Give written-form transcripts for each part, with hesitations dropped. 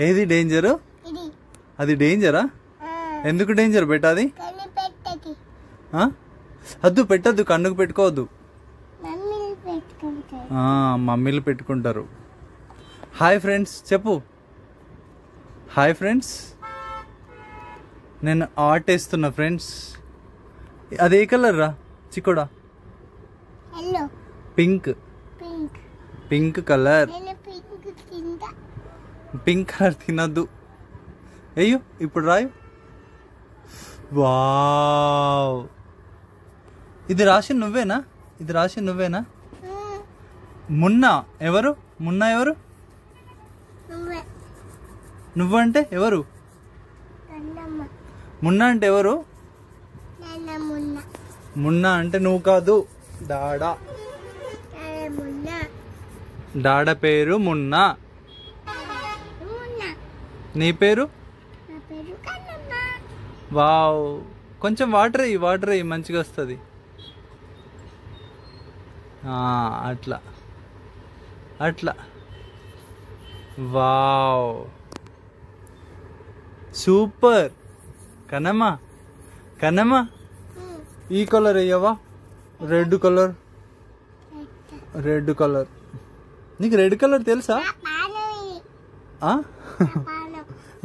ఏది డేంజరు? అది డేంజరా? ఎందుకు డేంజర్ బెట్ట అది? అద్దు పెట్టద్దు, కన్నుకు పెట్టుకోవద్దు. మమ్మీలు పెట్టుకుంటారు. హాయ్ ఫ్రెండ్స్ చెప్పు. హాయ్ ఫ్రెండ్స్, నేను ఆర్ట్ వేస్తున్నా ఫ్రెండ్స్. అదే కలర్ రా చిక్కుడా? Pink. Pink colour. Pink colour తినద్దు. అయ్యో ఇప్పుడు రాయు. వావ్, ఇది రాసి నువ్వేనా? ఇది రాసి నువ్వేనా? మున్నా ఎవరు? మున్నా ఎవరు? నువ్వంటే ఎవరు? మున్నా అంటే ఎవరు? మున్నా అంటే నువ్వు కాదు, డాడా. డాడా పేరు మున్నా. నీ పేరు? వావ్, కొంచెం వాటర్ అయ్యి, వాటర్ అయ్యి, మంచిగా వస్తుంది. అట్లా అట్లా. Wow super. కన్నమ్మా, కన్నమ్మా ఈ కలర్ అయ్యవా? Red colour. Red colour. నీకు రెడ్ కలర్ తెలుసా?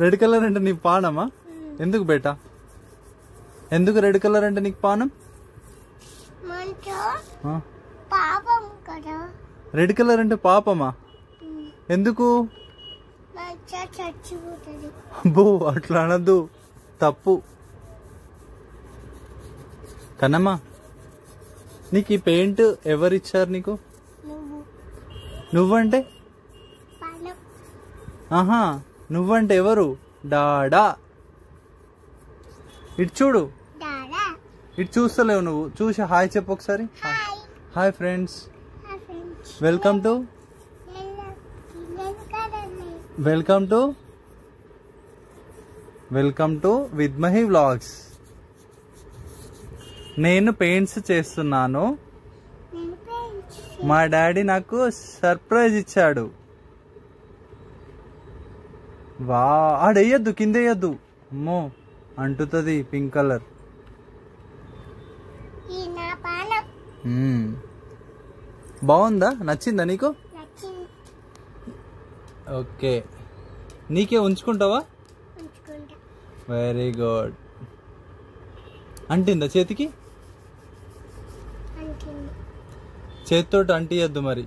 రెడ్ కలర్ అంటే నీ పానమా? ఎందుకు బేటా? ఎందుకు రెడ్ కలర్ అంటే నీకు పానం? రెడ్ కలర్ అంటే పాపమా? ఎందుకు? అబ్బో అట్లా అనద్దు, తప్పు. కన్నమ్మా, నీకు ఈ పెయింట్ ఎవరిచ్చారు నీకు? నువ్వంటే? ఆహా, నువ్వంటే ఎవరు? డాడా. ఇటు చూడు, ఇటు చూస్తలేవు నువ్వు. చూసి హాయ్ చెప్పు ఒకసారి. Hi friends, welcome to Vidmahi vlogs. నేను పెయింట్స్ చేస్తున్నాను. మా డాడీ నాకు సర్ప్రైజ్ ఇచ్చాడు. వా, ఆడేయద్దు, కింద వేయద్దు, అమ్మో అంటుతుంది. Pink colour. బాగుందా? నచ్చిందా నీకు? ఓకే, నీకే ఉంచుకుంటావా? Very good. అంటిందా చేతికి? చేతితోటి అంటియద్దు మరి.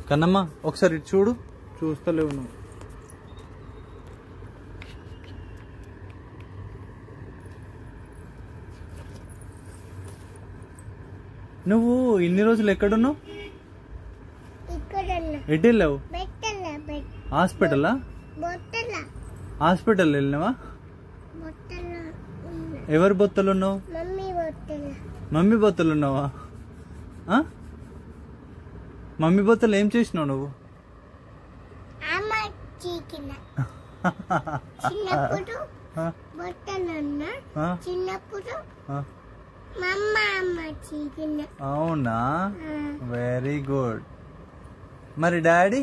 కన్నమ్మా ఒకసారి ఇటు చూడు. చూస్తలేవు నువ్వు. నువ్వు ఇన్ని రోజులు ఎక్కడున్నావు? ఎటు వెళ్ళావు? హాస్పిటలా? హాస్పిటల్ వెళ్ళినావా? ఎవరి బొత్తలు ఉన్నావు? మమ్మీ బొత్తలు ఉన్నావా? మమ్మీ బొత్తలు ఏం చేసినావు నువ్వు? అవునా, వెరీ గుడ్. మరి డాడీ?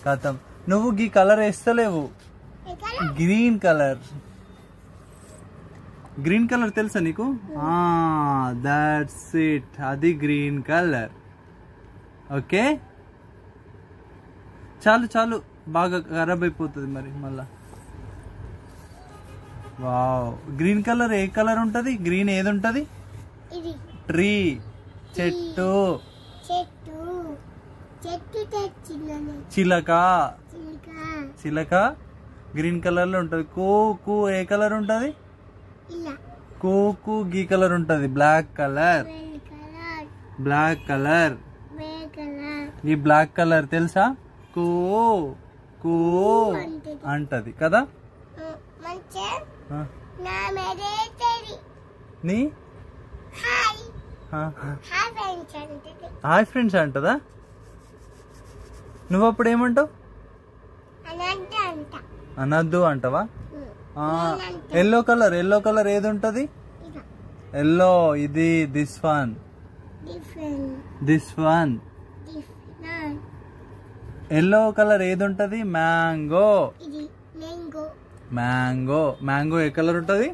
కథం. నువ్వు గీ కలర్ వేస్తలేవు. Green colour. గ్రీన్ కలర్ తెలుసా నీకు? దట్స్ ఇట్, అది గ్రీన్ కలర్. ఓకే, చాలు చాలు, బాగా ఖరాబ్ అయిపోతుంది మరి మళ్ళా. వావ్, గ్రీన్ కలర్ ఏ కలర్ ఉంటది? గ్రీన్ ఏది ఉంటది? ట్రీ, చెట్టు. చిలక. చిలక గ్రీన్ కలర్ లో ఉంటది. కూ ఏ కలర్ ఉంటది? కూ గీ కలర్ ఉంటది. Black colour. Black colour. ఈ బ్లాక్ కలర్ తెలుసా? కూ అంటది కదా. నీ హాయ్ ఫ్రెండ్స్ అంటదా? నువ్వు అప్పుడు ఏమంటావు? అనద్దు అంటావా? ఎల్లో కలర్ ఏది ఉంటది? ఎల్లో. ఇది దిస్ వన్. ఎల్లో కలర్ ఏది ఉంటది? మ్యాంగో. మ్యాంగో ఏ కలర్ ఉంటది?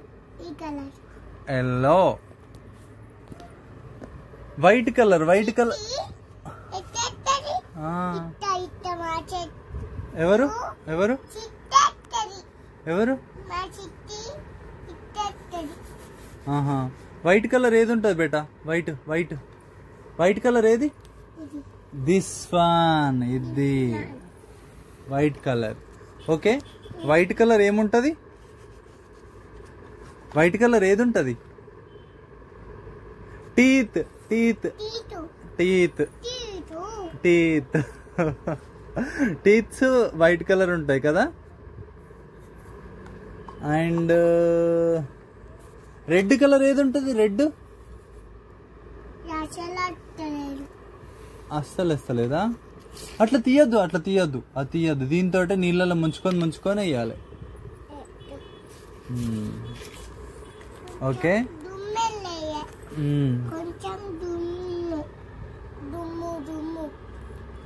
ఎల్లో. వైట్ కలర్ ఎవరు వైట్ కలర్ ఏది ఉంటది బేటా? వైట్ కలర్ ఏది? This one. ఇది white colour. Okay, white colour ఏముంటది? వైట్ కలర్ ఏది ఉంటది? టీత్. టీత్స్ వైట్ కలర్ ఉంటాయి కదా. అండ్ రెడ్ కలర్ ఏది ఉంటది? రెడ్ అస్సలు వస్తలేదా? అట్లా తీయద్దు. అది తీయద్దు. దీంతో నీళ్ళలో ముంచుకొని వేయాలి. ఓకే,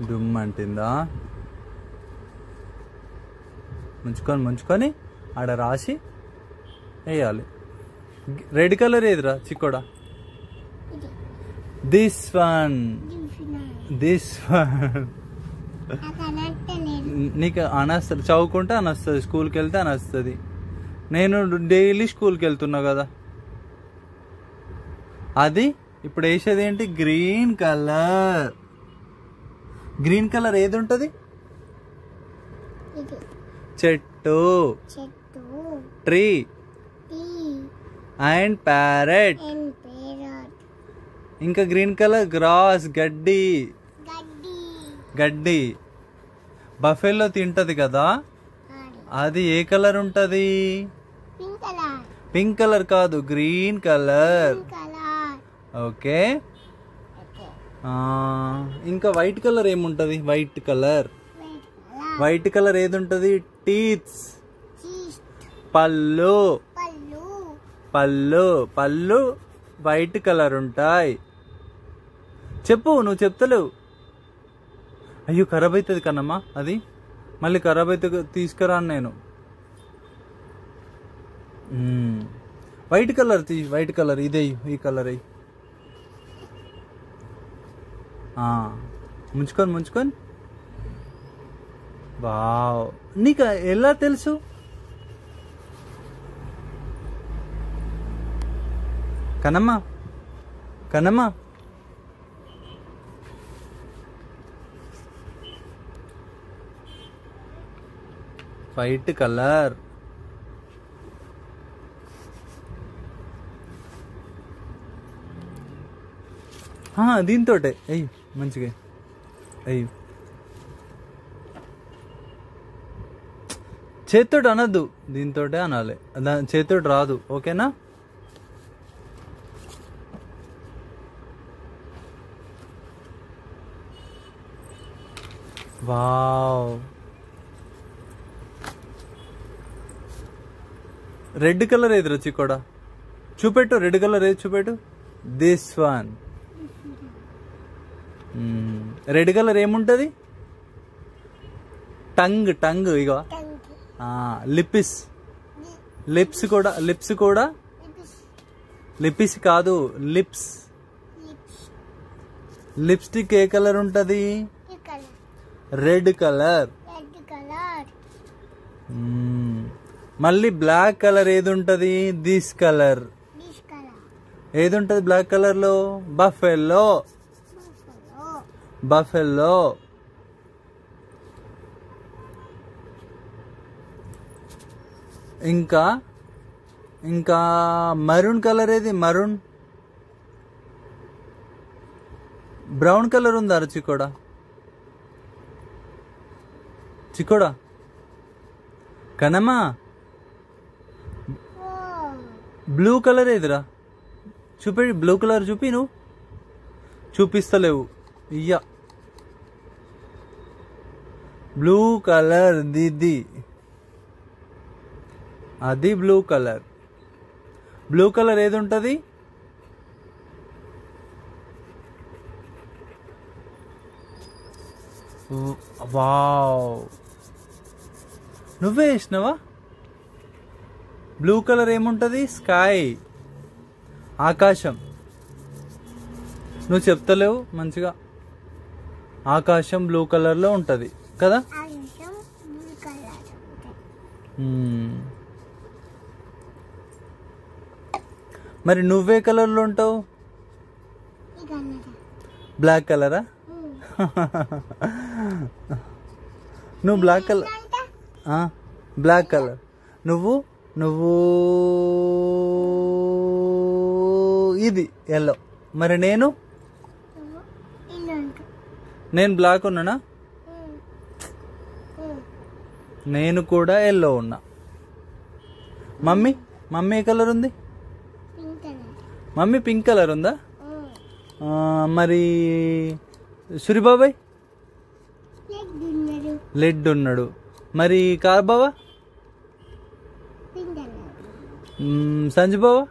దుమ్ము అంటుందా? ముంచుకొని ఆడ రాసి వేయాలి. రెడ్ కలర్ ఏదిరా చిక్కోడా? This one. నీకు అనస్తుంది, చదువుకుంటే అనస్తుంది, స్కూల్కి వెళ్తే అనస్తుంది. నేను డైలీ స్కూల్కి వెళ్తున్నా కదా. అది ఇప్పుడు వేసేది ఏంటి? గ్రీన్ కలర్ ఏది ఉంటది? చెట్టు. Tree and parrot. ఇంకా గ్రీన్ కలర్ గ్రాస్. గడ్డి. బఫెలో తింటది కదా, అది ఏ కలర్ ఉంటది? పింక్ కలర్ కాదు, గ్రీన్ కలర్. ఓకే, ఇంకా వైట్ కలర్ ఏముంటది? వైట్ కలర్ ఏది ఉంటది? టీత్స్. పళ్ళు వైట్ కలర్ ఉంటాయి. చెప్పు, నువ్వు చెప్తలేవు. అయ్యో, ఖరాబ్ అవుతుంది కన్నమ్మా. అది మళ్ళీ ఖరాబ్ అయితే తీసుకురాను నేను. వైట్ కలర్ ఇదే. ఈ కలర్ అయ్యి ముంచుకొని. వావ్, నీకు ఎలా తెలుసు? కన్నమ్మా వైట్ కలర్. దీంతో అయ్యి మంచిగా అయ్యి. చేతితోటి అనద్దు, దీంతో అనాలి. చేతితోటి రాదు. ఓకేనా? వావ్, రెడ్ కలర్ ఏది రుచి కూడా? చూపెట్టు. రెడ్ కలర్ ఏది చూపెట్టు? This one. రెడ్ కలర్ ఏముంటది? టంగ్. ఇగో లిప్స్ కూడా. లిప్స్ కాదు, లిప్స్. లిప్స్టిక్ ఏ కలర్ ఉంటది? Red colour. మళ్ళీ బ్లాక్ కలర్ ఏది ఉంటది? This colour. ఏది ఉంటది బ్లాక్ కలర్ లో? బఫెల్లో. ఇంకా మరూన్ కలర్ ఏది? బ్రౌన్ కలర్ ఉందా చిక్కోడా? కనమ్మా, బ్లూ కలర్ ఏదిరా? చూపి. బ్లూ కలర్ చూపి. నువ్వు చూపిస్తలేవు. ఇయ్యా, బ్లూ కలర్ దిద్ది. అది బ్లూ కలర్. బ్లూ కలర్ ఏది ఉంటుంది? వావ్, నువ్వే వేసినావా? బ్లూ కలర్ ఏముంటుంది? స్కై, ఆకాశం. నువ్వు చెప్తలేవు మంచిగా. ఆకాశం బ్లూ కలర్ లో ఉంటది కదా. మరి నువ్వే కలర్ లో ఉంటావు? బ్లాక్ కలరా? నువ్వు బ్లాక్ కలర్. Black colour. నువ్వు ఇది ఎల్లో. మరి నేను బ్లాక్ ఉన్నానా? నేను కూడా ఎల్లో ఉన్నా. మమ్మీ ఏ కలర్ ఉంది? మమ్మీ పింక్ కలర్ ఉందా? మరి సూరిబాబాయ్ లెడ్ ఉన్నాడు. మరి కార్బావా, సంజుబావా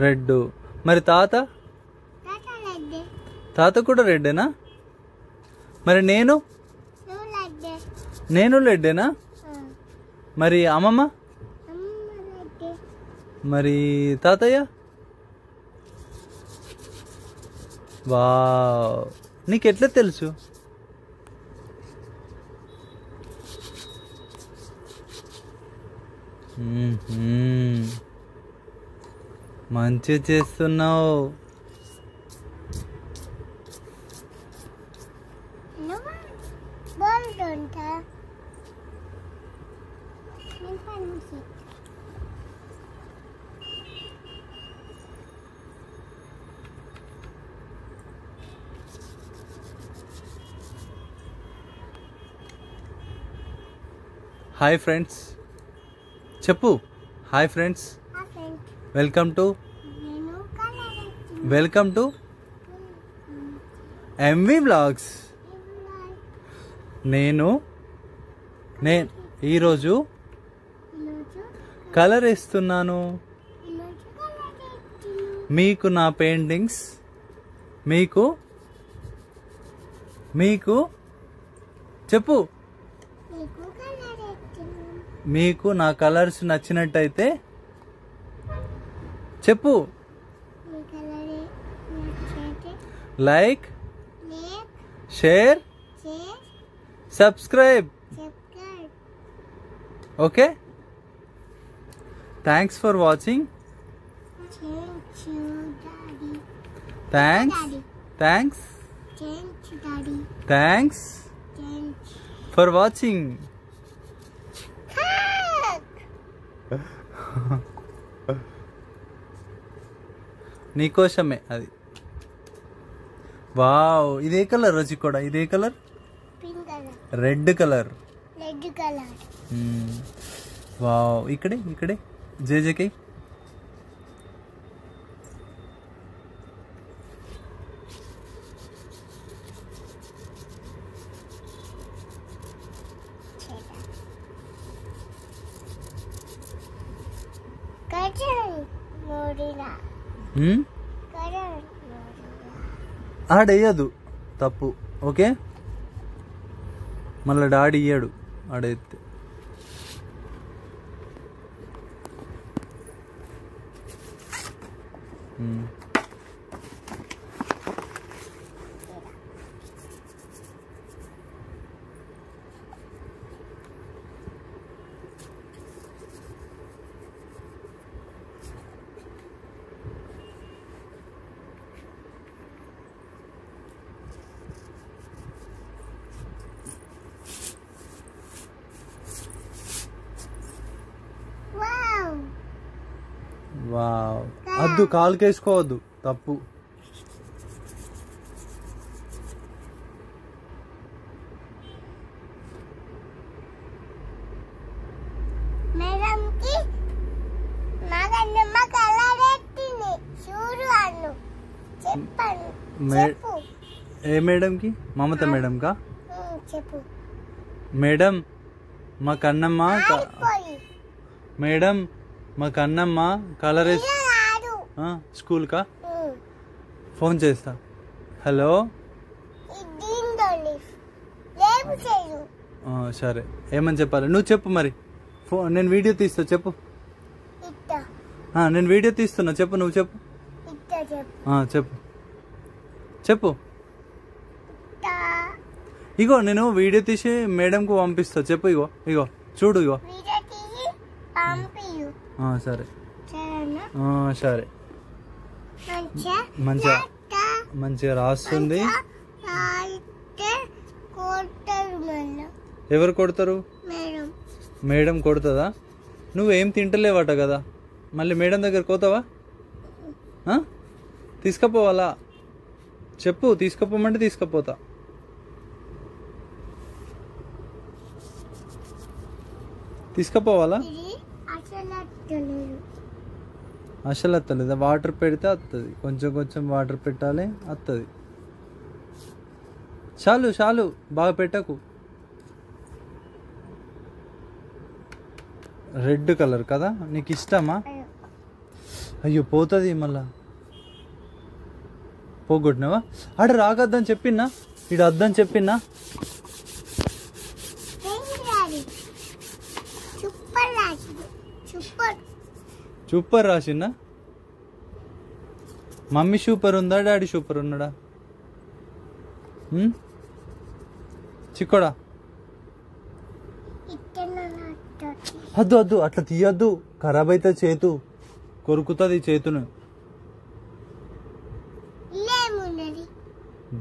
రెడ్. మరి తాత కూడా రెడ్డేనా? మరి నేను రెడ్డేనా? మరి అమ్మమ్మ, మరి తాతయ్య? వావ్, నీకెట్లా తెలుసు? మంచి చేస్తున్నావు. హాయ్ ఫ్రెండ్స్ చెప్పు. Hi friends, welcome to MV vlogs. నేను ఈరోజు కలర్ వేస్తున్నాను. మీకు నా పెయింటింగ్స్ మీకు చెప్పు. మీకు నా కలర్స్ నచ్చినట్టయితే చెప్పు. Like, share, subscribe. Okay, thanks for watching. Thanks for watching. నీకోసమే అది. వావ్, ఇదే కలర్ రోజు కూడా. ఇదే కలర్ రెడ్ కలర్. వావ్, ఇక్కడే జేజేకి. ఆడేయదు, తప్పు. ఓకే, మళ్ళీ డాడీ ఇయ్యాడు ఆడైతే. వావ్, అద్దు, కాలుకేసుకోవద్దు, తప్పు. ఏ మేడం కి? మమత మేడం కా? మేడం మా కన్నమ్మ మేడం మా కన్నమ్మ కలర్ స్కూల్ కా ఫోన్ చేస్తా. హలో సరే ఏమని చెప్పాలి నువ్వు చెప్పు మరి. నేను వీడియో తీస్తా చెప్పు. నేను వీడియో తీస్తున్నా చెప్పు. నువ్వు చెప్పు చెప్పు చెప్పు. ఇగో నేను వీడియో తీసి మేడంకు పంపిస్తా చెప్పు. ఇగో ఇగో చూడు ఇగో. సరే సరే మంచిగా మంచిగా రాస్తుంది. ఎవరు కొడతారు? మేడం కొడుతుందా? నువ్వేం తింటలేవట కదా, మళ్ళీ మేడం దగ్గర పోతావా? తీసుకుపోవాలా చెప్పు. తీసుకుపోమంటే తీసుకుపోతా. తీసుకుపోవాలా? అసలు వస్తలేదా? వాటర్ పెడితే వస్తుంది. కొంచెం కొంచెం వాటర్ పెట్టాలి వస్తుంది. చాలు చాలు బాగా పెట్టకు. రెడ్ కలర్ కదా నీకు ఇష్టమా? అయ్యో పోతుంది మళ్ళా. పోగొట్టినావా? ఆడ రాగద్దని చెప్పినా, ఇడు వద్దని చెప్పినా. సూపర్ రాసినా? మమ్మీ సూపర్ ఉందా డాడీ సూపర్ ఉన్నాడా? చిక్కోడా వద్దు వద్దు అట్లా తీయద్దు, ఖరాబ్ అయితే చేతు కొరుకుతుంది చేతును.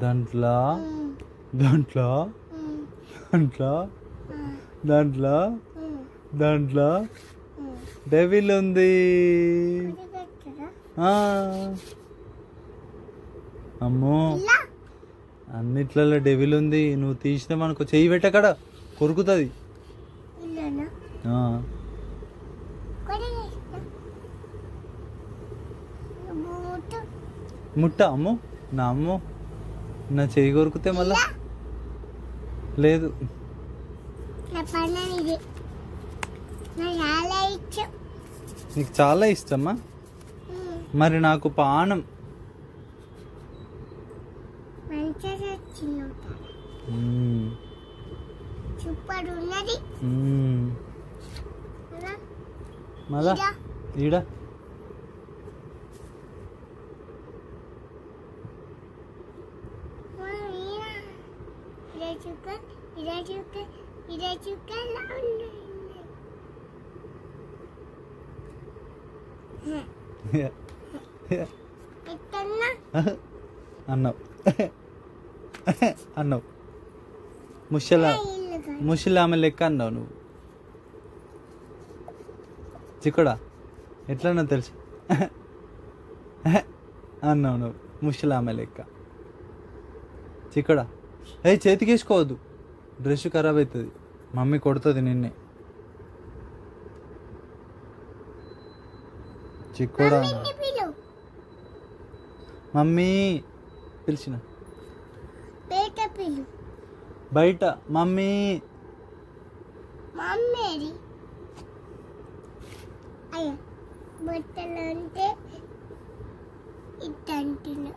దాంట్లో దాంట్లో దాంట్లో దాంట్లో దాంట్లో డెవిల్ ఉంది. అమ్మో అన్నిట్లలో డెవిల్ ఉంది. నువ్వు తీసినావనుకో చెయ్యి పెట్టక్కడ కొరుకుతుంది. ముట్ట అమ్మో నా అమ్మో నా చెయ్యి కొరుకుతే మళ్ళా లేదు. నీకు చాలా ఇష్టమా? మరి నాకు పానం. మళ్ళా ఈడ అన్నావు అన్నావు ముషిలామె లెక్క అన్నావు నువ్వు. చిక్కుడా ఎట్లన్నా తెలుసు అన్నావు నువ్వు ముషిలామె లెక్క. చిక్కుడా చేతికి వేసుకోవద్దు, డ్రెస్ ఖరాబ్ అవుతుంది. మమ్మీ కొడుతుంది నిన్నే. చిక్కుడా మమ్మీ పిలిచిన బయట మమ్మీ బట్టలు అంటే ఇట్టంటున్నా.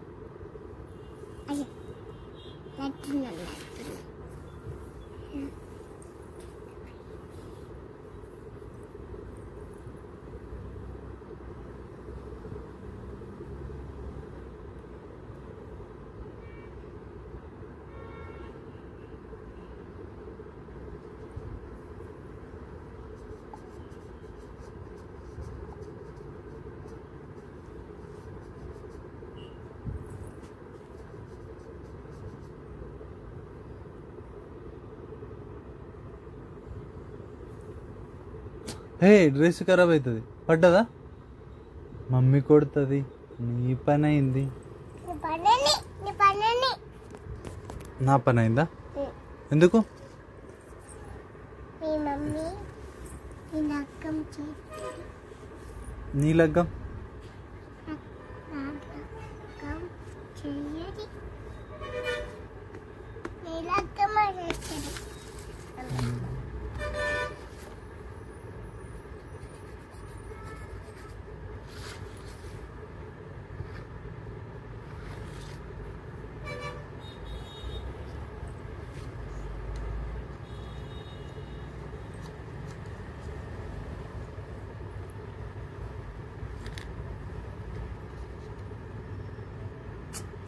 డ్రెస్ ఖరాబ్ అవుతుంది. పడ్డదా? మమ్మీ కొడుతుంది. నీ పని అయింది. నా పని అయిందా? ఎందుకు? నీ లగ్గం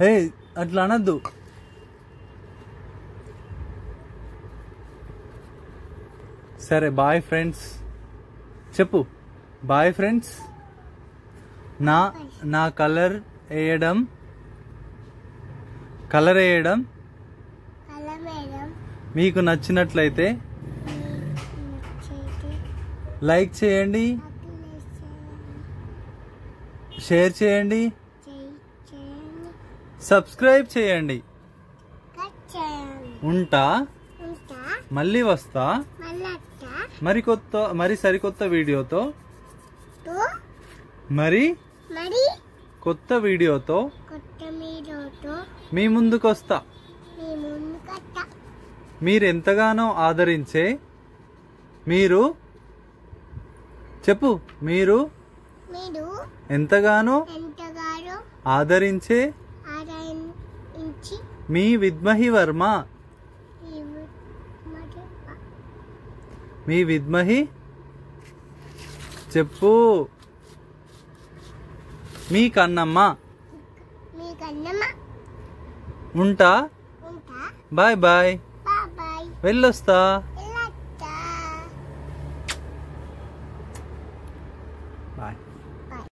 ఏ అట్లా అనద్దు. సరే బాయ్ ఫ్రెండ్స్ చెప్పు. Bye friends. నా కలర్ వేయడం మీకు నచ్చినట్లయితే లైక్ చేయండి, షేర్ చేయండి, సబ్స్క్రైబ్ చేయండి. ఉంటా, మళ్ళీ వస్తా మరి సరికొత్త వీడియోతో, మరి కొత్త వీడియోతో మీ ముందుకు వస్తా. మీరు ఎంతగానో ఆదరించే మీరు ఎంతగానో ఆదరించే మీ విద్మహి వర్మ, మీ విద్మహి చెప్పు, మీ కన్నమ్మ. ఉంటా. Bye bye. వెళ్ళొస్తా.